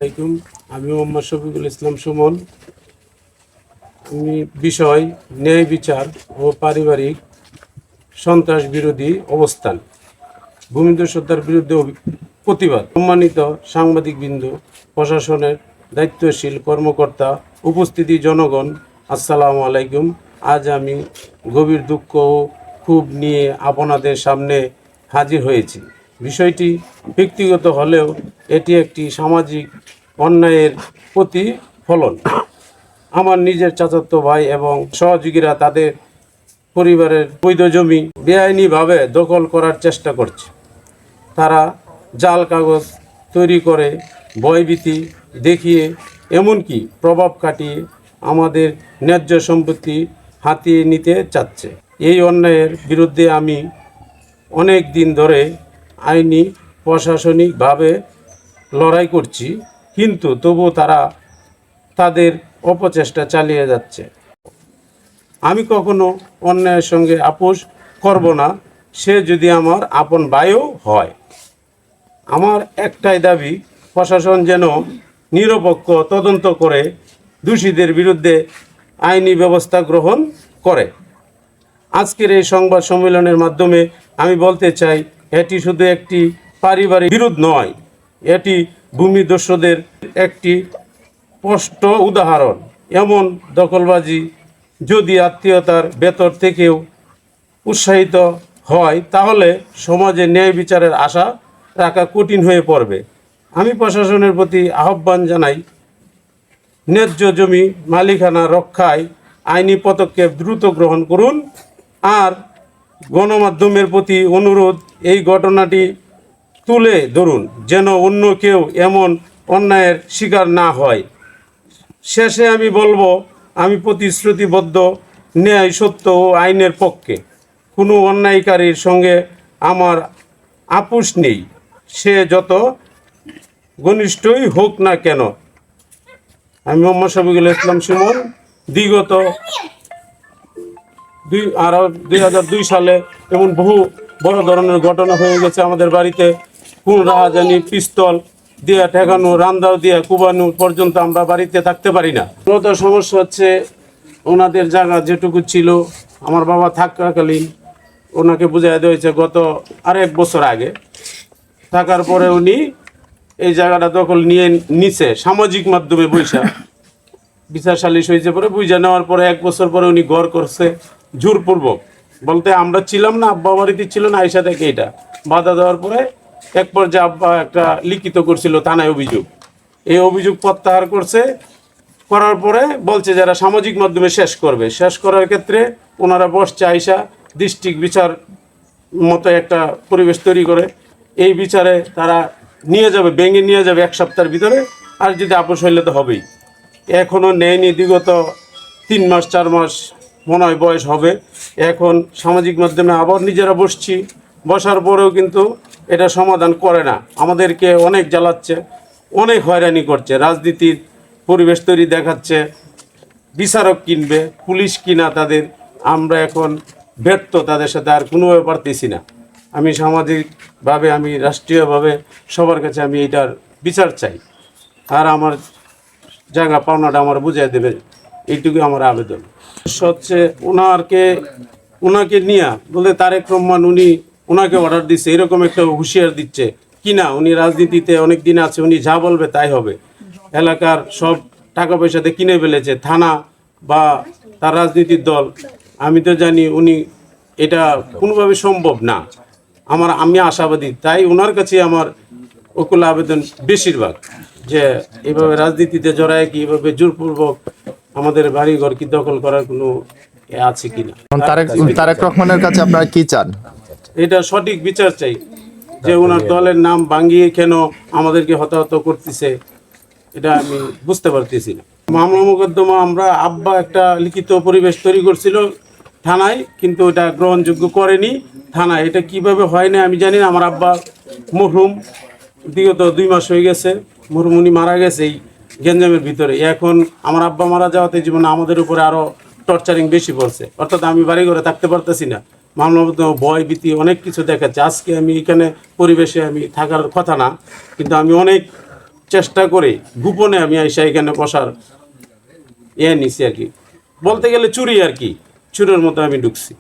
আলাইকুম। আমি মোহাম্মদ শফিকুল ইসলাম সুমন। আমি বিষয় ন্যায় বিচার ও পারিবারিক সন্ত্রাস বিরোধী অবস্থান, ভূমিদস্যুতার বিরুদ্ধে প্রতিবাদ। সম্মানিত সাংবাদিকবৃন্দ, প্রশাসনের দায়িত্বশীল কর্মকর্তা, উপস্থিতি জনগণ, আসসালামু আলাইকুম। আজ আমি গভীর দুঃখ ও ক্ষোভ নিয়ে আপনাদের সামনে হাজির হয়েছি। বিষয়টি ব্যক্তিগত হলেও এটি একটি সামাজিক অন্যায়ের প্রতিফলন। আমার নিজের চাচাতো ভাই এবং সহযোগীরা তাদের পরিবারের বৈধ জমি বেআইনিভাবে দখল করার চেষ্টা করছে। তারা জাল কাগজ তৈরি করে, ভয়ভীতি দেখিয়ে, এমনকি প্রভাব খাটিয়ে আমাদের ন্যায্য সম্পত্তি হাতিয়ে নিতে চাচ্ছে। এই অন্যায়ের বিরুদ্ধে আমি অনেক দিন ধরে আইনি প্রশাসনিকভাবে লড়াই করছি, কিন্তু তবু তারা তাদের অপচেষ্টা চালিয়ে যাচ্ছে। আমি কখনো অন্যায়ের সঙ্গে আপোষ করব না, সে যদি আমার আপন ভাইও হয়। আমার একটাই দাবি, প্রশাসন যেন নিরপেক্ষ তদন্ত করে দোষীদের বিরুদ্ধে আইনি ব্যবস্থা গ্রহণ করে। আজকের এই সংবাদ সম্মেলনের মাধ্যমে আমি বলতে চাই, এটি শুধু একটি পারিবারিক বিরোধ নয়, এটি ভূমিদস্যুদের একটি স্পষ্ট উদাহরণ। এমন দখলবাজি যদি আত্মীয়তার ভেতর থেকেও উৎসাহিত হয়, তাহলে সমাজে ন্যায় বিচারের আশা রাখা কঠিন হয়ে পড়বে। আমি প্রশাসনের প্রতি আহ্বান জানাই, ন্যায্য জমি মালিকানা রক্ষায় আইনি পদক্ষেপ দ্রুত গ্রহণ করুন। আর গণমাধ্যমের প্রতি অনুরোধ, এই ঘটনাটি তুলে ধরুন, যেন অন্য কেউ এমন অন্যায়ের শিকার না হয়। শেষে আমি বলবো, আমি প্রতিশ্রুতিবদ্ধ, ন্যায়, সত্য ও আইনের পক্ষে। কোনো অন্যায়কারীর সঙ্গে আমার আপোষ নেই, সে যত ঘনিষ্ঠই হোক না কেন। আমি মোহাম্মদ শফিকুল ইসলাম সুমন। বিগত 2002 সালে এমন বহু বড় ধরনের ঘটনা হয়ে গেছে আমাদের বাড়িতে। কোন রাহাজানি, পিস্তল দিয়া ঠেকানো, রান্দাও দিয়া কুবানো পর্যন্ত আমরা বাড়িতে থাকতে পারি না। মূলত সমস্যা হচ্ছে, ওনাদের জায়গা যেটুকু ছিল আমার বাবা থাকাকালীন ওনাকে বুঝাই দেওয়া হয়েছে গত আরেক বছর আগে। থাকার পরে উনি এই জায়গাটা দখল নিয়ে নিছে সামাজিক মাধ্যমে বৈশা। বিচার সালিশ হয়েছে, পরে বুঝা নেওয়ার পরে 1 বছর পরে উনি ঘর করছে জোরপূর্বক। বলতে আমরা ছিলাম না, আব্বা বাড়িতে ছিল না, আইসা থেকে এটা বাধা দেওয়ার পরে এক পর্যায়ে আব্বা একটা লিখিত করছিল থানায় অভিযোগ। এই অভিযোগ প্রত্যাহার করছে, করার পরে বলছে যারা সামাজিক মাধ্যমে শেষ করবে। শেষ করার ক্ষেত্রে ওনারা বসছে আইসা ডিস্ট্রিক্ট বিচার মতো একটা পরিবেশ তৈরি করে। এই বিচারে তারা নিয়ে যাবে, ভেঙে নিয়ে যাবে 1 সপ্তাহের ভিতরে। আর যদি আপোষ হইলে তো হবেই। এখনও নেয়নি, বিগত 3 মাস 4 মাস মনে হয় বয়স হবে। এখন সামাজিক মাধ্যমে আবার নিজেরা বসছি, বসার পরেও কিন্তু এটা সমাধান করে না। আমাদেরকে অনেক জ্বালাচ্ছে, অনেক হয়রানি করছে, রাজনীতির পরিবেশ তৈরি দেখাচ্ছে। বিচারক কিনবে, পুলিশ কিনা তাদের। আমরা এখন ব্যর্থ, তাদের সাথে আর কোনোভাবে পারতেছি না। আমি সামাজিকভাবে, আমি রাষ্ট্রীয়ভাবে সবার কাছে আমি এটার বিচার চাই। আর আমার জায়গা পাওনাটা আমার বুঝিয়ে দেবে, এইটুকু আমার আবেদন। হচ্ছে ওনাকে নিয়ে বলে তারেক রহমান উনি ওনাকে অর্ডার দিচ্ছে, এরকম একটা হুঁশিয়ার দিচ্ছে কিনা। উনি রাজনীতিতে অনেক দিন আছে, উনি যা বলবে তাই হবে। এলাকার সব টাকা পয়সাতে কিনে ফেলেছে থানা বা তার রাজনীতির দল। আমি তো জানি উনি এটা কোনোভাবে সম্ভব না। আমি আশাবাদী, তাই ওনার কাছে আমার ওকুল আবেদন বেশিরভাগ, যে এইভাবে রাজনীতিতে জড়ায় কি, এইভাবে জোরপূর্বক আমাদের বাড়িঘর কি দখল করার কোনো আছে কিনা। তারেক রহমানের কাছে আপনারা কি চান? এটা সঠিক বিচার চাই, যে ওনার দলের নাম ভাঙিয়ে কেন আমাদেরকে হতাহত করতেছে, এটা আমি বুঝতে পারতেছি না। মামলা মোকদ্দমা আমরা আব্বা একটা লিখিত পরিবেশ তৈরি করছিল থানায়, কিন্তু এটা গ্রহণযোগ্য করেনি থানায়। এটা কিভাবে হয় না আমি জানি না। আমার আব্বা মরহুম, বিগত 2 মাস হয়ে গেছে মরহুম, উনি মারা গেছে এই গেঞ্জামের ভিতরে। এখন আমার আব্বা মারা যাওয়াতে জীবনে আমাদের উপরে আরও টর্চারিং বেশি পড়ছে। অর্থাৎ আমি বাড়ি ঘরে থাকতে পারতেছি না। মামলা ভয় ভীতি অনেক কিছু দেখাচ্ছে। আজকে আমি এখানে পরিবেশে আমি থাকার কথা না, কিন্তু আমি অনেক চেষ্টা করে গোপনে আমি আইসা এখানে বসার নিছি আর কি, বলতে গেলে চুরি আর কি, চুরের মতো আমি ঢুকছি।